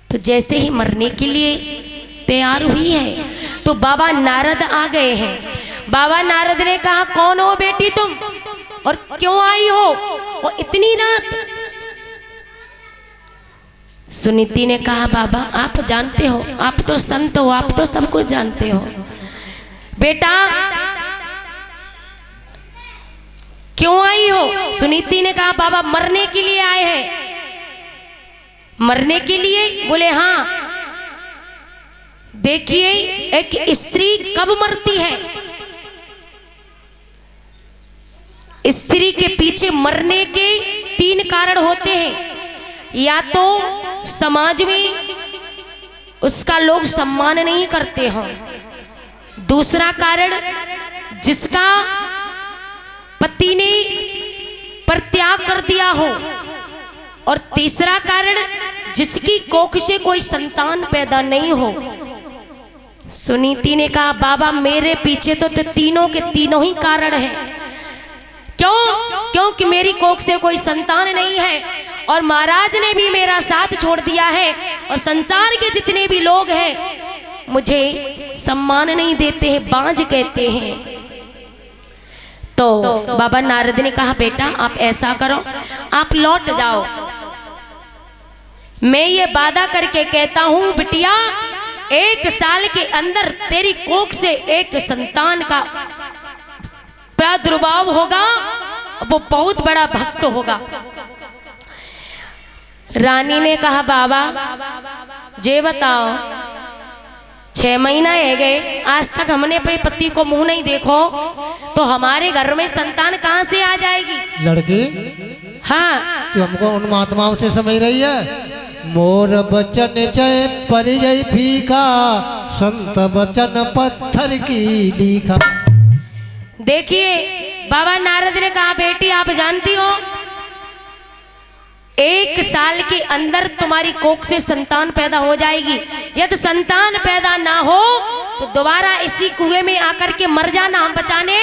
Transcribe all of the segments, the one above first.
तो जैसे ही मरने के लिए तैयार हुई है तो बाबा नारद आ गए हैं। बाबा नारद ने कहा, कौन हो बेटी तुम और क्यों आई हो वो इतनी रात? सुनीति ने कहा, बाबा आप जानते हो, आप तो संत हो, आप तो सब कुछ जानते हो। बेटा क्यों आई हो? सुनीति ने कहा, बाबा मरने के लिए आए हैं। मरने के लिए? बोले हाँ। देखिए एक स्त्री कब मरती है? स्त्री के पीछे मरने के 3 कारण होते हैं। या तो समाज में उसका लोग सम्मान नहीं करते हो, दूसरा कारण जिसका पति ने परित्याग कर दिया हो, और तीसरा कारण जिसकी कोख से कोई संतान पैदा नहीं हो। सुनीति ने कहा, बाबा मेरे पीछे तो तीनों के तीनों ही कारण हैं। क्यों? क्योंकि मेरी कोख से कोई संतान नहीं है और महाराज ने भी मेरा साथ छोड़ दिया है, और संसार के जितने भी लोग हैं मुझे सम्मान नहीं देते हैं, बांझ कहते हैं। तो बाबा नारद ने कहा, बेटा आप ऐसा करो, आप लौट जाओ। मैं ये वादा करके कहता हूं बिटिया, 1 साल के अंदर तेरी कोख से एक संतान का प्रादुर्भाव होगा, वो बहुत बड़ा भक्त होगा। रानी ने कहा, बाबा जे बताओ 6 महीना है गए, आज तक हमने अपने पति को मुंह नहीं देखो, तो हमारे घर में संतान कहां से आ जाएगी? लड़की हाँ, तू हमको उन महात्माओं से समझ रही है? मोर बचन जय परिजय फीका, संत बचन पत्थर की लीखा। देखिए बाबा नारद ने कहा, बेटी आप जानती हो 1 साल के अंदर तुम्हारी कोख से संतान पैदा हो जाएगी। यदि संतान पैदा ना हो तो दोबारा इसी कुएं में आकर के मर जाना, हम बचाने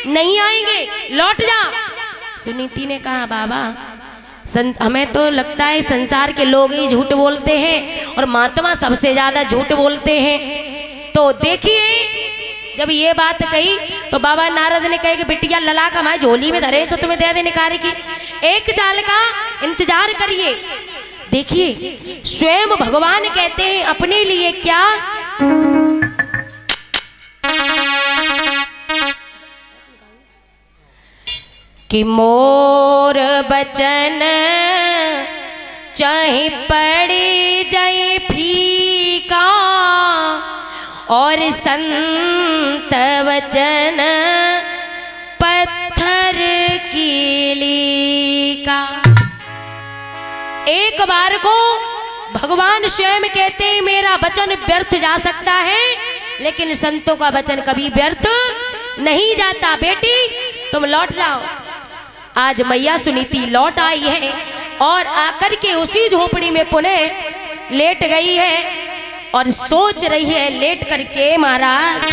नहीं आएंगे, लौट जा। सुनीति ने कहा, बाबा हमें तो लगता है संसार के लोग ही झूठ बोलते हैं और महात्मा सबसे ज्यादा झूठ बोलते हैं। तो देखिए जब ये बात कही तो बाबा नारद ने कहा कि बिटिया ललाक हमारे झोली में धरे सो तुम्हें दे देने कार्य की, 1 साल का इंतजार करिए। देखिए स्वयं भगवान कहते हैं अपने लिए क्या, कि मोर बचन चाहे पड़े जाए फीका, और संत वचन पत्थर की लीका। एक बार को भगवान स्वयं कहते हैं मेरा वचन व्यर्थ जा सकता है, लेकिन संतों का वचन कभी व्यर्थ नहीं जाता। बेटी तुम लौट जाओ। आज मैया सुनीति लौट आई है और आकर के उसी झोपड़ी में पुनः लेट गई है और सोच रही है लेट करके, महाराज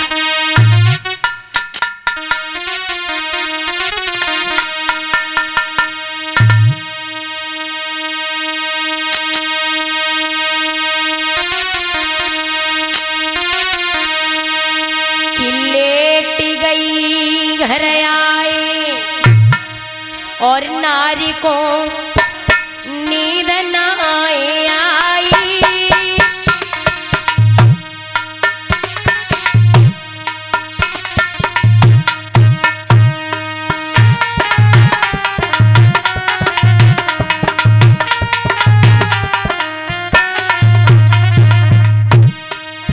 कि लेट गई घर आए और नारी को नींद न आए आई।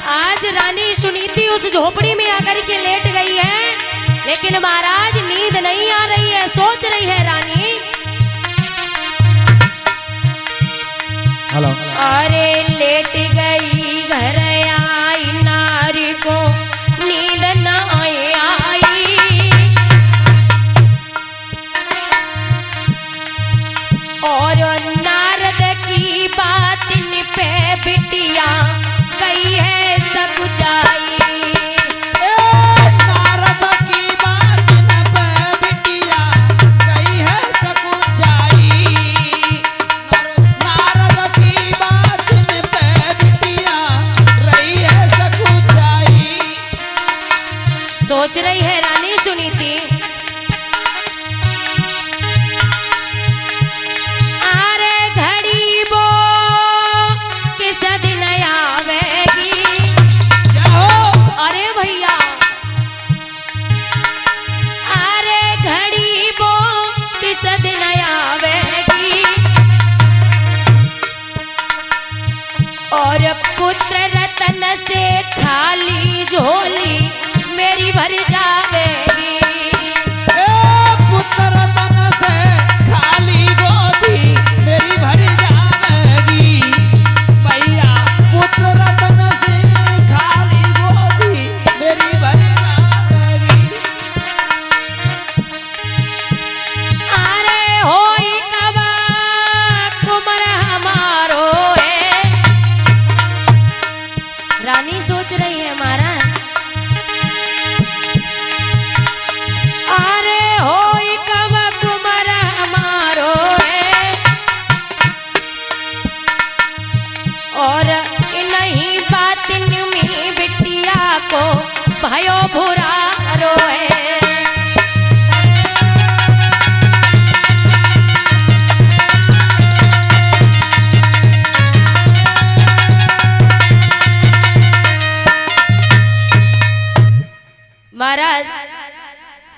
आज रानी सुनीति उस झोपड़ी में आकर के लेट गई है, लेकिन महाराज नींद नहीं आ रही है। सोच रही है रानी, हेलो, अरे लेट गई घर आई नारी को नींद न आई। और नारद की बात पे बिटिया गई है सकुचाई। सोच रही है रानी सुनीति, अरे घड़ी वो किस दिन आवेगी। अरे भैया, अरे घड़ी वो किस दिन आवेगी, और पुत्र रतन से खाली झोली मेरी भर जावेगी। पुत्र रतन से खाली गोदी मेरी भर जावेगी। भैया पुत्र रतन से खाली गोदी मेरी भर जावेगी। अरे होई कबा कुमर हमारो है। रानी सोच रही है हमारा, अरे होई कबा कुमर हमारो है, और नहीं बात में बिटिया को भयो भुरा रोए। महाराज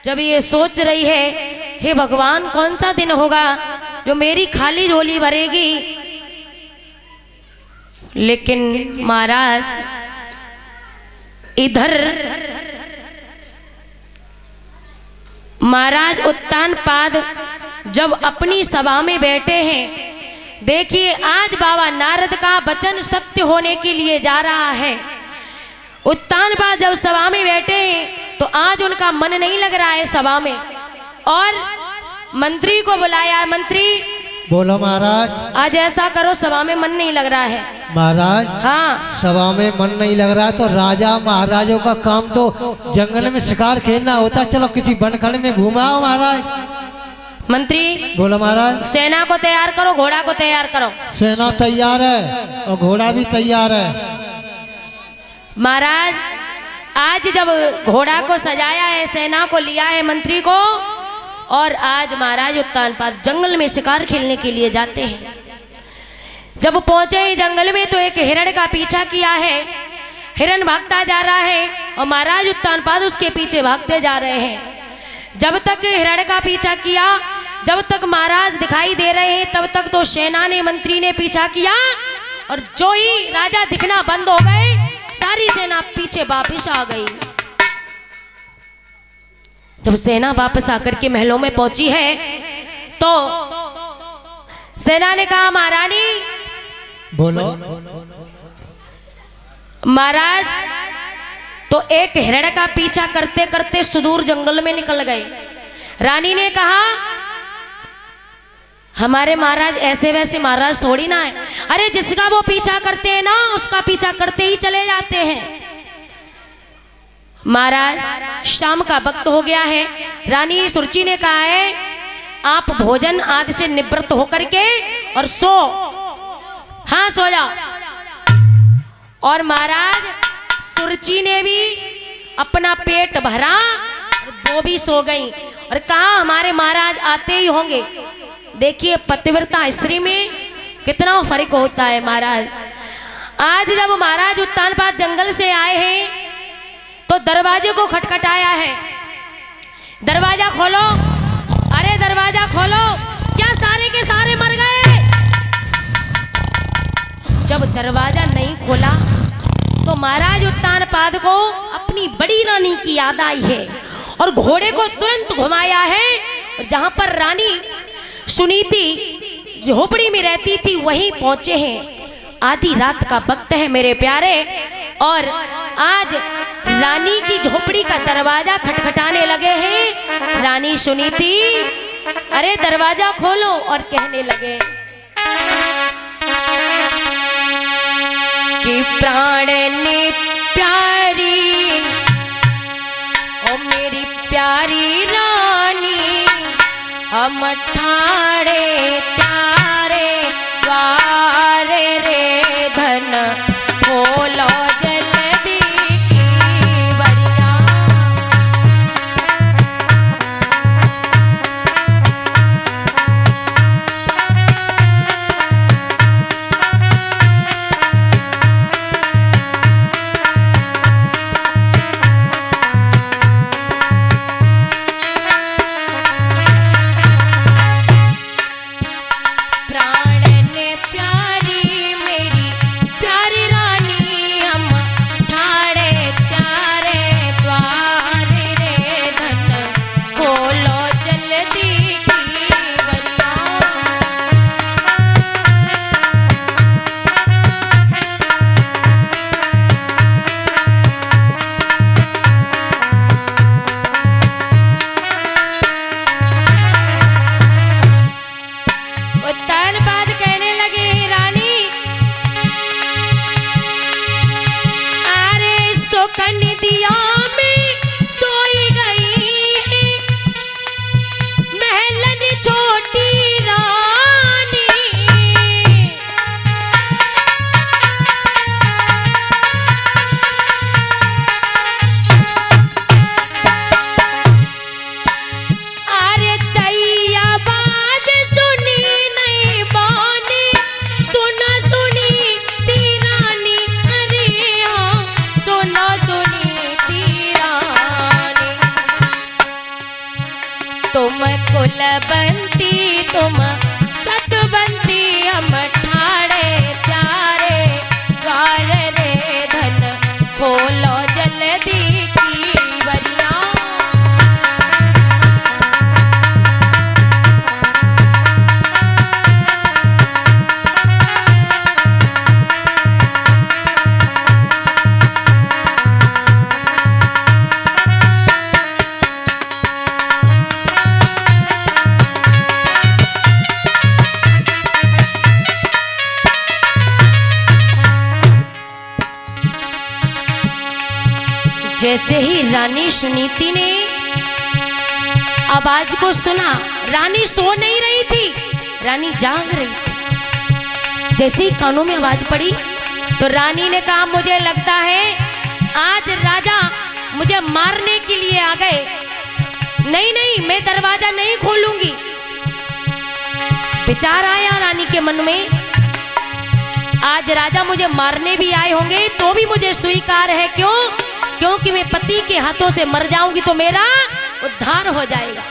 जब ये सोच रही है, हे भगवान कौन सा दिन होगा जो मेरी खाली झोली भरेगी, लेकिन महाराज इधर महाराज उत्तानपाद जब अपनी सभा में बैठे हैं, देखिए आज बाबा नारद का वचन सत्य होने के लिए जा रहा है। उत्तानपाद जब सभा में बैठे हैं तो आज उनका मन नहीं लग रहा है सभा में, और मंत्री को बुलाया है। मंत्री बोलो महाराज। आज ऐसा करो, सभा में मन नहीं लग रहा है। महाराज हाँ, सभा में मन नहीं लग रहा तो राजा महाराजों का काम तो जंगल में शिकार खेलना होता, चलो किसी बनखंड में घुमाओ महाराज। मंत्री बोलो महाराज। सेना को तैयार करो, घोड़ा को तैयार करो। सेना तैयार है और घोड़ा भी तैयार है। महाराज आज जब घोड़ा को सजाया है, सेना को लिया है, मंत्री को, और आज महाराज उत्तानपाद जंगल में शिकार खेलने के लिए जाते हैं। जब पहुंचे ही जंगल में तो एक हिरण का पीछा किया है। हिरण भागता जा रहा है और महाराज उत्तानपाद उसके पीछे भागते जा रहे हैं। जब तक हिरण का पीछा किया, जब तक महाराज दिखाई दे रहे हैं, तब तक तो सेना ने, मंत्री ने पीछा किया, और जो ही राजा दिखना बंद हो गए, सारी सेना पीछे वापिस आ गई। जब सेना वापस आकर के महलों में पहुंची है तो सेना ने कहा, महारानी। बोलो महाराज तो एक हिरण का पीछा करते करते सुदूर जंगल में निकल गए। रानी ने कहा, हमारे महाराज ऐसे वैसे महाराज थोड़ी ना है। अरे जिसका वो पीछा करते हैं ना, उसका पीछा करते ही चले जाते हैं। महाराज शाम का वक्त हो गया है। रानी सुरुचि ने कहा है, आप भोजन आदि से निवृत्त होकर के और सो, हाँ सो जाओ। और महाराज सुरुचि ने भी अपना पेट भरा और वो भी सो गई, और कहा हमारे महाराज आते ही होंगे। देखिए पतिव्रता स्त्री में कितना फर्क होता है। महाराज आज जब महाराज उत्तानपाद जंगल से आए हैं तो दरवाजे को खटखटाया है। दरवाजा खोलो, अरे दरवाजा खोलो, क्या सारे के सारे मर गए? जब दरवाजा नहीं खोला तो महाराज उत्तानपाद को अपनी बड़ी रानी की याद आई है और घोड़े को तुरंत घुमाया है। और जहां पर रानी सुनीति झोपड़ी में रहती थी वहीं पहुंचे हैं। आधी रात का वक्त है मेरे प्यारे, और आज रानी की झोपड़ी का दरवाजा खटखटाने लगे हैं। रानी सुनीति अरे दरवाजा खोलो, और कहने लगे कि प्राण ने प्यारी, ओ मेरी प्यारी रानी, हम ठाड़े त्यारे द्वारे रे धन खोलो जल्दी की बरिया। कुलबंती तुम सतबंती हम ठाड़े त्यारे द्वार रे धन खोलो जल्दी की बरिया। जैसे ही रानी सुनीति ने आवाज को सुना, रानी सो नहीं रही थी, रानी जाग रही थी। जैसे ही कानों में आवाज पड़ी तो रानी ने कहा, मुझे लगता है आज राजा मुझे मारने के लिए आ गए। नहीं नहीं, मैं दरवाजा नहीं खोलूंगी। विचार आया रानी के मन में, आज राजा मुझे मारने भी आए होंगे तो भी मुझे स्वीकार है। क्यों? क्योंकि मैं पति के हाथों से मर जाऊंगी तो मेरा उद्धार हो जाएगा।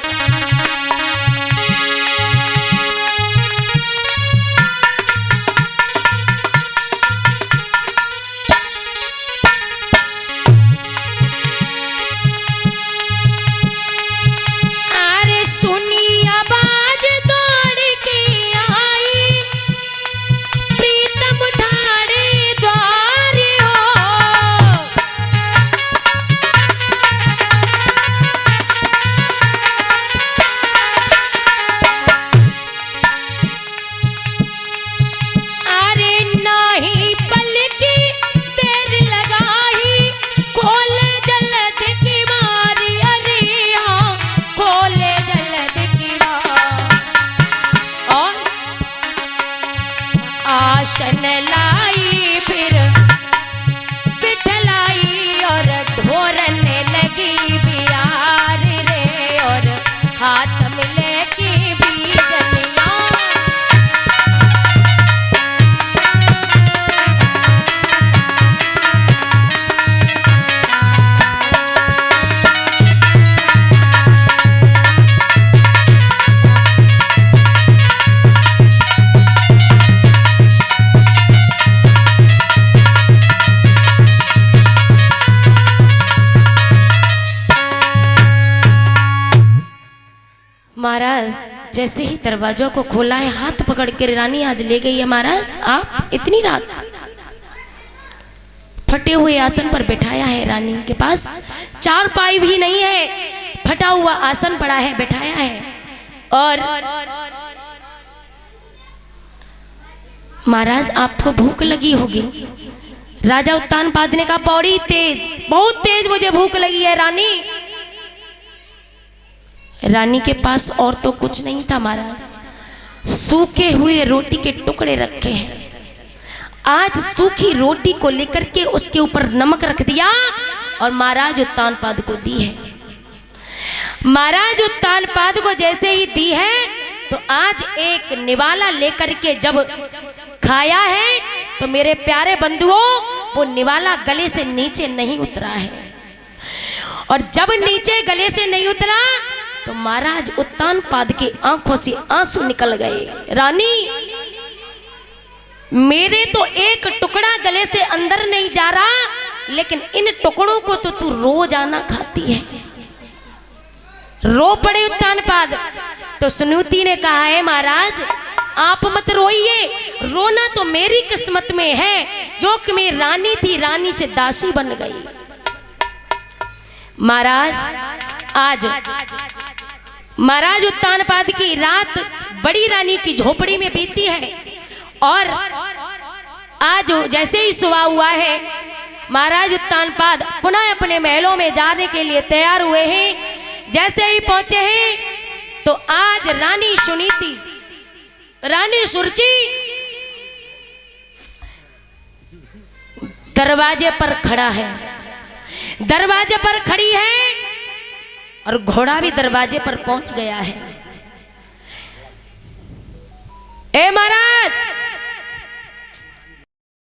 अरे सुनी आवाज दौड़ के आई, प्रीतम ठाड़े द्वार हो। आसन लाई फिर बिठलाई और ढोरने लगी बियार रे, और हाथ मिले की बीजनिया। महाराज जैसे ही दरवाजों को खोला है, हाथ पकड़ के रानी आज ले गई है। महाराज आप इतनी रात फटे हुए आसन पर बैठाया है, रानी के पास चारपाई भी नहीं है, फटा हुआ आसन पड़ा है, बैठाया है। और महाराज आपको भूख लगी होगी। राजा उत्तानपाद ने कहा, बड़ी तेज, बहुत तेज मुझे भूख लगी है रानी। रानी के पास और तो कुछ नहीं था महाराज, सूखे हुए रोटी के टुकड़े रखे हैं। आज सूखी रोटी को लेकर के उसके ऊपर नमक रख दिया और महाराज उत्तानपाद को दी है। महाराज उत्तानपाद को जैसे ही दी है तो आज एक निवाला लेकर के जब खाया है तो मेरे प्यारे बंधुओं, वो निवाला गले से नीचे नहीं उतरा है। और जब नीचे गले से नहीं उतरा तो महाराज उत्तानपाद की आंखों से आंसू निकल गए। रानी, मेरे तो एक टुकड़ा गले से अंदर नहीं जा रहा, लेकिन इन टुकड़ों को तो तू रोजाना खाती है। रो पड़े उत्तानपाद। तो सुनीति ने कहा है, महाराज आप मत रोइए, रोना तो मेरी किस्मत में है, जो कि मैं रानी थी, रानी से दासी बन गई। महाराज आज महाराज उत्तानपाद की रात बड़ी रानी की झोपड़ी में बीती है। और आज जैसे ही सुबह हुआ है, महाराज उत्तानपाद पुनः अपने महलों में जाने के लिए तैयार हुए हैं। जैसे ही पहुंचे हैं तो आज रानी सुनीति, रानी सुरची दरवाजे पर खड़ा है, दरवाजे पर खड़ी है और घोड़ा भी दरवाजे पर पहुंच गया है। ए महाराज,